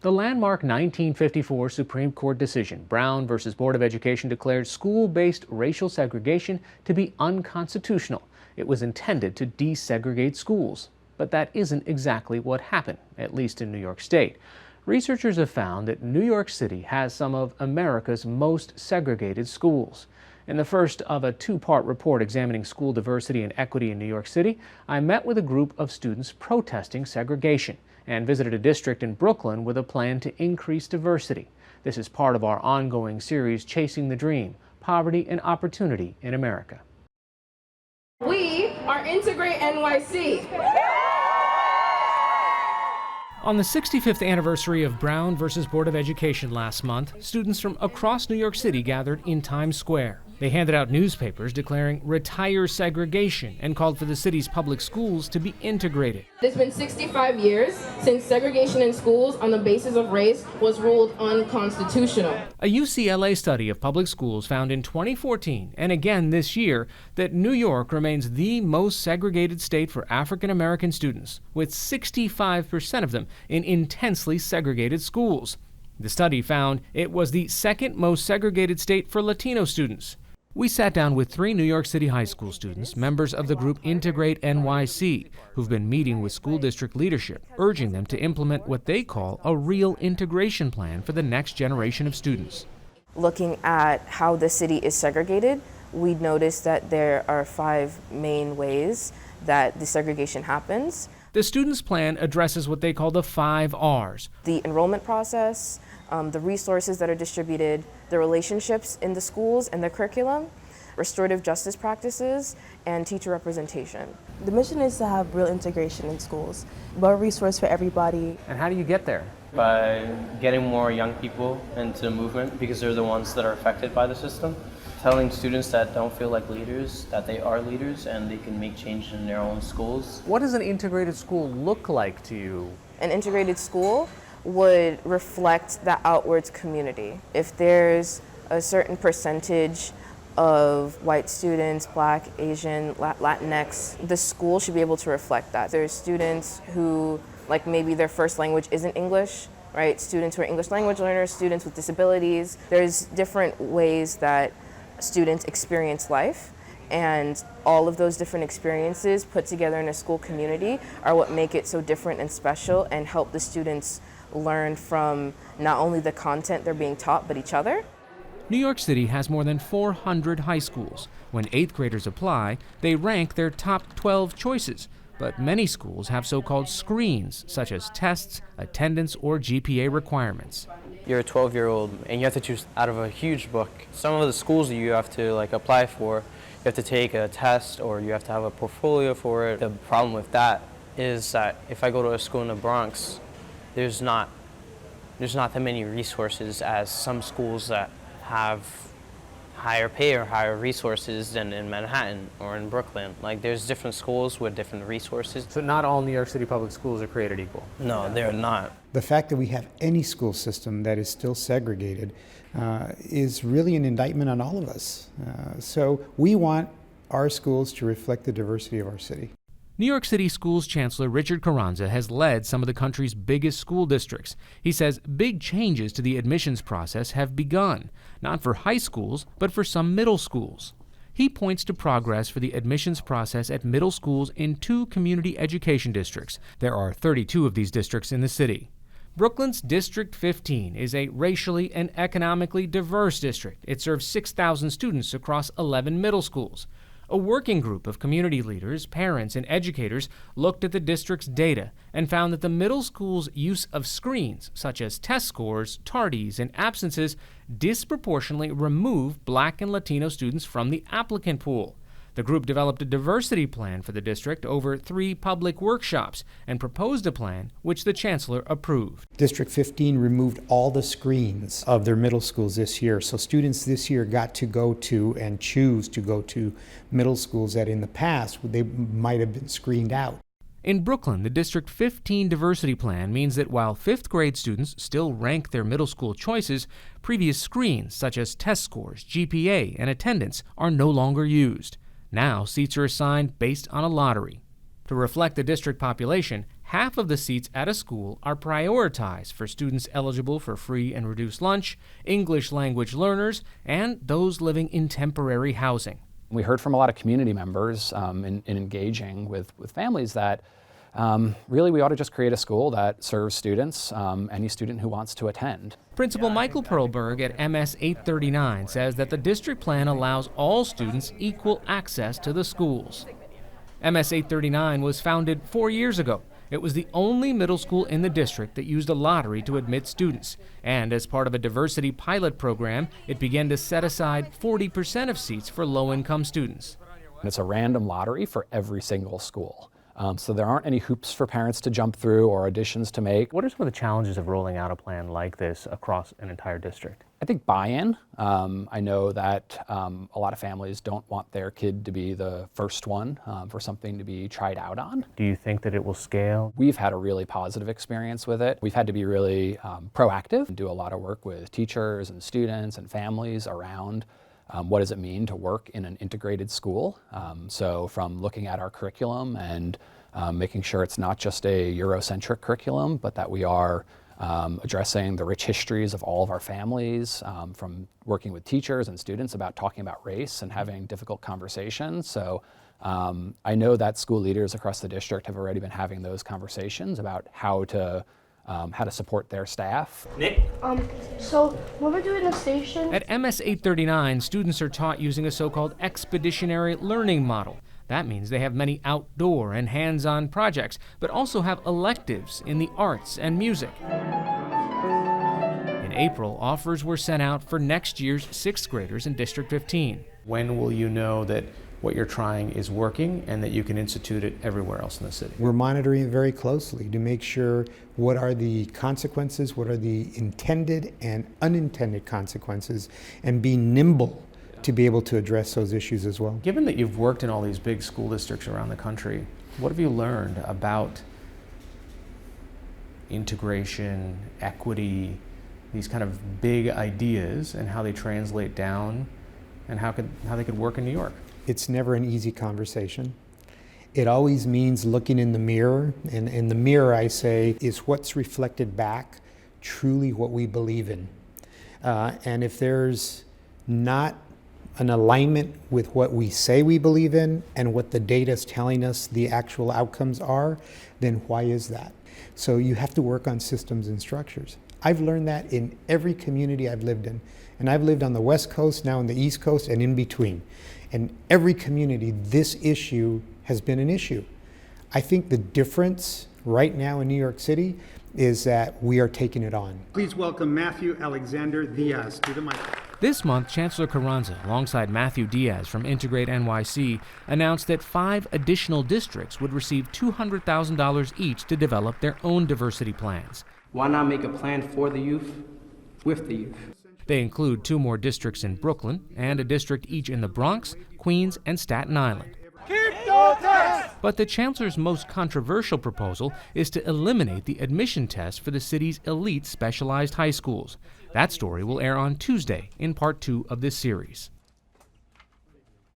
The landmark 1954 Supreme Court decision, Brown versus Board of Education, declared school-based racial segregation to be unconstitutional. It was intended to desegregate schools. But that isn't exactly what happened, at least in New York State. Researchers have found that New York City has some of America's most segregated schools. In the first of a two-part report examining school diversity and equity in New York City, I met with a group of students protesting segregation and visited a district in Brooklyn with a plan to increase diversity. This is part of our ongoing series, Chasing the Dream: Poverty and Opportunity in America. We are Integrate NYC. On the 65th anniversary of Brown versus Board of Education last month, students from across New York City gathered in Times Square. They handed out newspapers declaring retire segregation and called for the city's public schools to be integrated. It's been 65 years since segregation in schools on the basis of race was ruled unconstitutional. A UCLA study of public schools found in 2014 and again this year that New York remains the most segregated state for African American students, with 65% of them in intensely segregated schools. The study found it was the second most segregated state for Latino students. We sat down with 3 New York City high school students, members of the group Integrate NYC, who've been meeting with school district leadership, urging them to implement what they call a real integration plan for the next generation of students. Looking at how the city is segregated, we noticed that there are 5 main ways that the segregation happens. The students' plan addresses what they call the 5 R's. The enrollment process, the resources that are distributed, the relationships in the schools and the curriculum, restorative justice practices, and teacher representation. The mission is to have real integration in schools, more resource for everybody. And how do you get there? By getting more young people into the movement, because they're the ones that are affected by the system. Telling students that don't feel like leaders, that they are leaders and they can make change in their own schools. What does an integrated school look like to you? An integrated school would reflect the outwards community. If there's a certain percentage of white students, Black, Asian, Latinx, the school should be able to reflect that. There's students who, like, maybe their first language isn't English, right? Students who are English language learners, students with disabilities. There's different ways that students experience life, and all of those different experiences put together in a school community are what make it so different and special and help the students learn from not only the content they're being taught, but each other. New York City has more than 400 high schools. When 8th graders apply, they rank their top 12 choices. But many schools have so-called screens, such as tests, attendance, or GPA requirements. You're a 12-year-old and you have to choose out of a huge book. Some of the schools that you have to apply for, you have to take a test or you have to have a portfolio for it. The problem with that is that if I go to a school in the Bronx, there's not that many resources as some schools that have higher pay or higher resources than in Manhattan or in Brooklyn. Like, there's different schools with different resources. So not all New York City public schools are created equal? No, they're not. The fact that we have any school system that is still segregated is really an indictment on all of us. So we want our schools to reflect the diversity of our city. New York City Schools Chancellor Richard Carranza has led some of the country's biggest school districts. He says big changes to the admissions process have begun, not for high schools, but for some middle schools. He points to progress for the admissions process at middle schools in 2 community education districts. There are 32 of these districts in the city. Brooklyn's District 15 is a racially and economically diverse district. It serves 6,000 students across 11 middle schools. A working group of community leaders, parents, and educators looked at the district's data and found that the middle school's use of screens, such as test scores, tardies, and absences, disproportionately remove Black and Latino students from the applicant pool. The group developed a diversity plan for the district over 3 public workshops and proposed a plan which the chancellor approved. District 15 removed all the screens of their middle schools this year. So students this year got to go to and choose to go to middle schools that in the past they might have been screened out. In Brooklyn, the District 15 diversity plan means that while 5th grade students still rank their middle school choices, previous screens such as test scores, GPA, and attendance are no longer used. Now, seats are assigned based on a lottery. To reflect the district population, half of the seats at a school are prioritized for students eligible for free and reduced lunch, English language learners, and those living in temporary housing. We heard from a lot of community members in engaging with families that really we ought to just create a school that serves students, any student who wants to attend. Principal Michael Perlberg at MS 839 says that the district plan allows all students equal access to the schools. MS 839 was founded 4 years ago. It was the only middle school in the district that used a lottery to admit students. And as part of a diversity pilot program, it began to set aside 40% of seats for low-income students. It's a random lottery for every single school. So there aren't any hoops for parents to jump through or auditions to make. What are some of the challenges of rolling out a plan like this across an entire district? I think buy-in. I know that a lot of families don't want their kid to be the first one for something to be tried out on. Do you think that it will scale? We've had a really positive experience with it. We've had to be really proactive and do a lot of work with teachers and students and families around what does it mean to work in an integrated school. So from looking at our curriculum and making sure it's not just a Eurocentric curriculum, but that we are addressing the rich histories of all of our families, from working with teachers and students about talking about race and having difficult conversations. So I know that school leaders across the district have already been having those conversations about how to support their staff. Nick? So when we're doing the station... At MS 839, students are taught using a so-called expeditionary learning model. That means they have many outdoor and hands-on projects, but also have electives in the arts and music. In April, offers were sent out for next year's 6th graders in District 15. When will you know that what you're trying is working and that you can institute it everywhere else in the city? We're monitoring it very closely to make sure what are the consequences, what are the intended and unintended consequences, and be nimble to be able to address those issues as well. Given that you've worked in all these big school districts around the country, what have you learned about integration, equity, these kind of big ideas and how they translate down and how they could work in New York? It's never an easy conversation. It always means looking in the mirror, and in the mirror, I say, is what's reflected back truly what we believe in? And if there's not an alignment with what we say we believe in and what the data is telling us the actual outcomes are, then why is that? So you have to work on systems and structures. I've learned that in every community I've lived in. And I've lived on the West Coast, now on the East Coast, and in between. And every community, this issue has been an issue. I think the difference right now in New York City is that we are taking it on. Please welcome Matthew Alexander Diaz to the mic. This month, Chancellor Carranza, alongside Matthew Diaz from Integrate NYC, announced that 5 additional districts would receive $200,000 each to develop their own diversity plans. Why not make a plan for the youth, with the youth? They include 2 more districts in Brooklyn and a district each in the Bronx, Queens, and Staten Island. But the chancellor's most controversial proposal is to eliminate the admission test for the city's elite specialized high schools. That story will air on Tuesday in part 2 of this series.